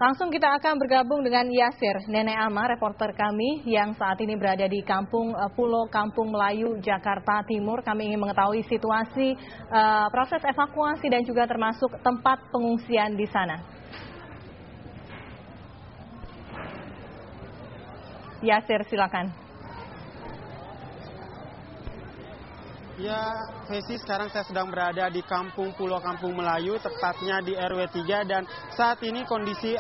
Langsung kita akan bergabung dengan Yasir, Nenek Ama, reporter kami yang saat ini berada di Pulau Kampung Melayu, Jakarta Timur. Kami ingin mengetahui situasi proses evakuasi dan juga termasuk tempat pengungsian di sana. Yasir, silakan. Ya, Fesi, sekarang saya sedang berada di Pulau Kampung Melayu, tepatnya di RW 3, dan saat ini kondisi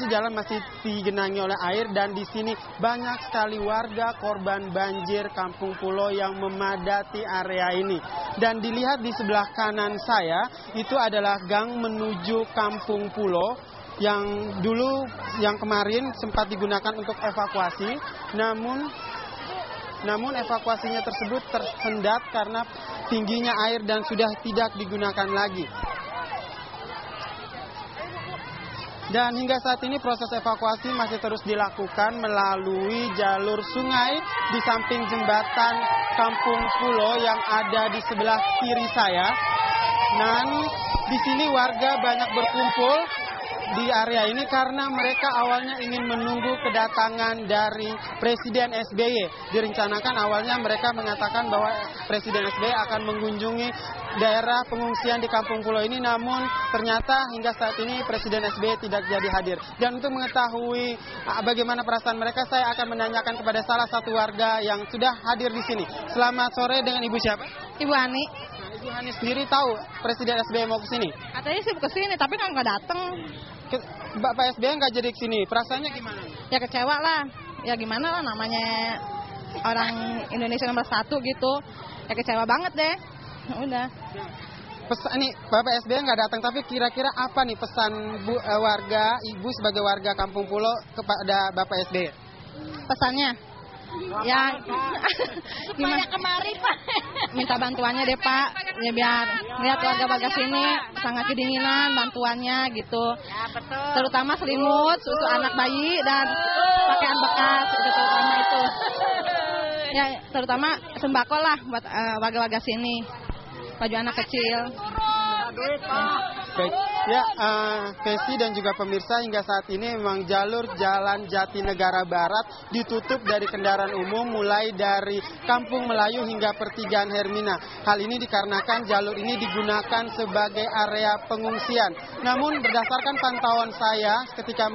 jalan masih digenangi oleh air, dan di sini banyak sekali warga korban banjir Kampung Pulau yang memadati area ini. Dan dilihat di sebelah kanan saya, itu adalah gang menuju Kampung Pulau yang kemarin sempat digunakan untuk evakuasi, namun evakuasinya tersebut tersendat karena tingginya air dan sudah tidak digunakan lagi. Dan hingga saat ini proses evakuasi masih terus dilakukan melalui jalur sungai di samping jembatan Kampung Pulau yang ada di sebelah kiri saya. Dan di sini warga banyak berkumpul di area ini karena mereka awalnya ingin menunggu kedatangan dari Presiden SBY. Direncanakan awalnya mereka mengatakan bahwa Presiden SBY akan mengunjungi daerah pengungsian di Kampung Pulau ini, namun ternyata hingga saat ini Presiden SBY tidak jadi hadir. Dan untuk mengetahui bagaimana perasaan mereka, saya akan menanyakan kepada salah satu warga yang sudah hadir di sini. Selamat sore, dengan Ibu siapa? Ibu Ani. Nah, Ibu Ani sendiri tahu Presiden SBY mau ke sini? Katanya sih ke sini, tapi kan nggak datang. Pak SBY nggak jadi ke sini, perasaannya gimana? Ya kecewa lah, ya gimana lah, namanya orang Indonesia nomor 1 gitu, ya kecewa banget deh. Udah. Pesan nih, Bapak SBY nggak datang, tapi kira-kira apa nih pesan Ibu sebagai warga Kampung Pulau kepada Bapak SBY? Pesannya? Ya, gimana kemari Pak? Minta bantuannya deh Pak, ya biar lihat warga-warga sini sangat kedinginan, bantuannya gitu. Ya, betul. Terutama selimut, susu anak bayi dan pakaian bekas, itu terutama itu. Ya, terutama sembako lah buat warga-warga sini, baju anak kecil. Baik, ya Fesi dan juga pemirsa, hingga saat ini memang jalur Jalan Jatinegara Barat ditutup dari kendaraan umum mulai dari Kampung Melayu hingga pertigaan Hermina. Hal ini dikarenakan jalur ini digunakan sebagai area pengungsian. Namun berdasarkan pantauan saya ketika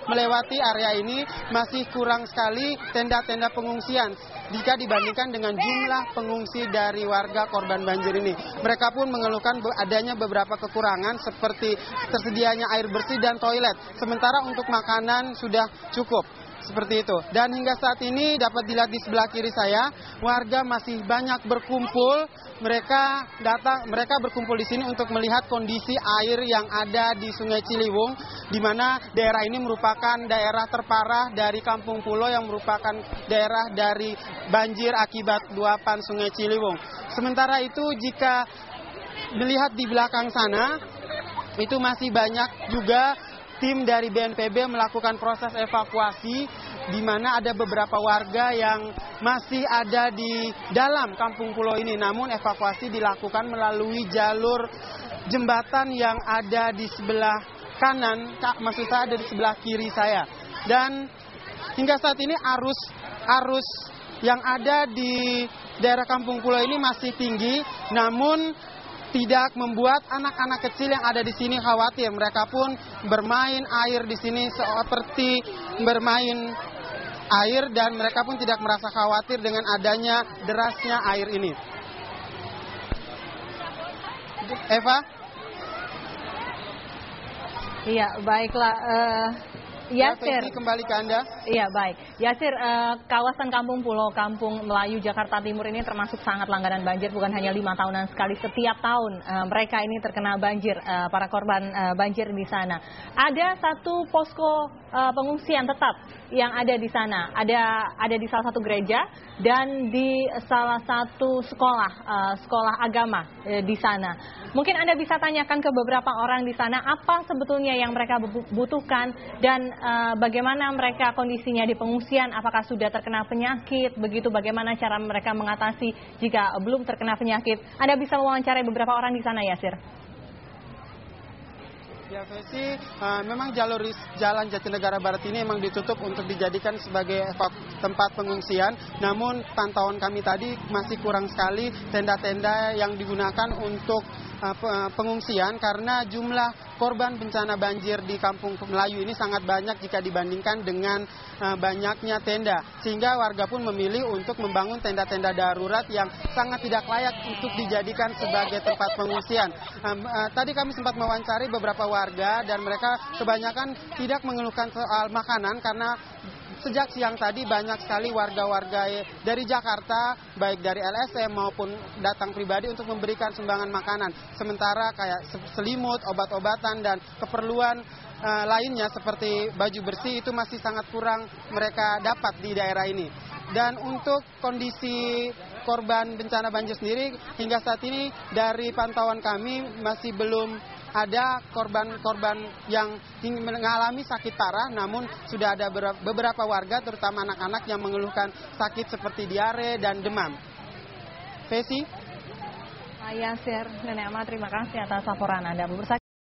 melewati area ini, masih kurang sekali tenda-tenda pengungsian jika dibandingkan dengan jumlah pengungsi dari warga korban banjir ini. Mereka pun mengeluhkan adanya beberapa kekurangan seperti tersedianya air bersih dan toilet. Sementara untuk makanan sudah cukup. Seperti itu. Dan hingga saat ini dapat dilihat di sebelah kiri saya, warga masih banyak berkumpul. Mereka berkumpul di sini untuk melihat kondisi air yang ada di Sungai Ciliwung, di mana daerah ini merupakan daerah terparah dari Kampung Pulau yang merupakan daerah dari banjir akibat luapan Sungai Ciliwung. Sementara itu jika melihat di belakang sana, itu masih banyak juga tim dari BNPB melakukan proses evakuasi, di mana ada beberapa warga yang masih ada di dalam Kampung Pulau ini. Namun evakuasi dilakukan melalui jalur jembatan yang ada di sebelah kanan, maksud saya ada di sebelah kiri saya. Dan hingga saat ini arus yang ada di daerah Kampung Pulau ini masih tinggi, namun tidak membuat anak-anak kecil yang ada di sini khawatir. Mereka pun bermain air di sini seperti bermain air, dan mereka pun tidak merasa khawatir dengan adanya derasnya air ini. Eva? Iya, baiklah. Yasir, kembali ke Anda. Iya, baik. Yasir, kawasan Kampung Pulau, Kampung Melayu, Jakarta Timur ini termasuk sangat langganan banjir, bukan hanya 5 tahunan sekali. Setiap tahun mereka ini terkena banjir, para korban banjir di sana. Ada satu posko pengungsian tetap yang ada di sana. Ada di salah satu gereja dan di salah satu sekolah agama di sana. Mungkin Anda bisa tanyakan ke beberapa orang di sana apa sebetulnya yang mereka butuhkan dan bagaimana mereka kondisinya di pengungsian, apakah sudah terkena penyakit, begitu bagaimana cara mereka mengatasi jika belum terkena penyakit. Anda bisa mewawancarai beberapa orang di sana, Yasir. Ya, Fesi, memang jalur Jalan Jatinegara Barat ini memang ditutup untuk dijadikan sebagai tempat pengungsian. Namun pantauan kami tadi masih kurang sekali tenda-tenda yang digunakan untuk pengungsian karena jumlah korban bencana banjir di Kampung Melayu ini sangat banyak jika dibandingkan dengan banyaknya tenda. Sehingga warga pun memilih untuk membangun tenda-tenda darurat yang sangat tidak layak untuk dijadikan sebagai tempat pengungsian. Tadi kami sempat mewawancari beberapa warga dan mereka kebanyakan tidak mengeluhkan soal makanan karena sejak siang tadi banyak sekali warga-warga dari Jakarta, baik dari LSM maupun datang pribadi untuk memberikan sumbangan makanan. Sementara kayak selimut, obat-obatan, dan keperluan lainnya seperti baju bersih itu masih sangat kurang mereka dapat di daerah ini. Dan untuk kondisi korban bencana banjir sendiri, hingga saat ini dari pantauan kami masih belum ada korban-korban yang mengalami sakit parah, namun sudah ada beberapa warga, terutama anak-anak yang mengeluhkan sakit seperti diare dan demam. Fesi? Yasir, Nenek Ama, terima kasih atas laporan Anda.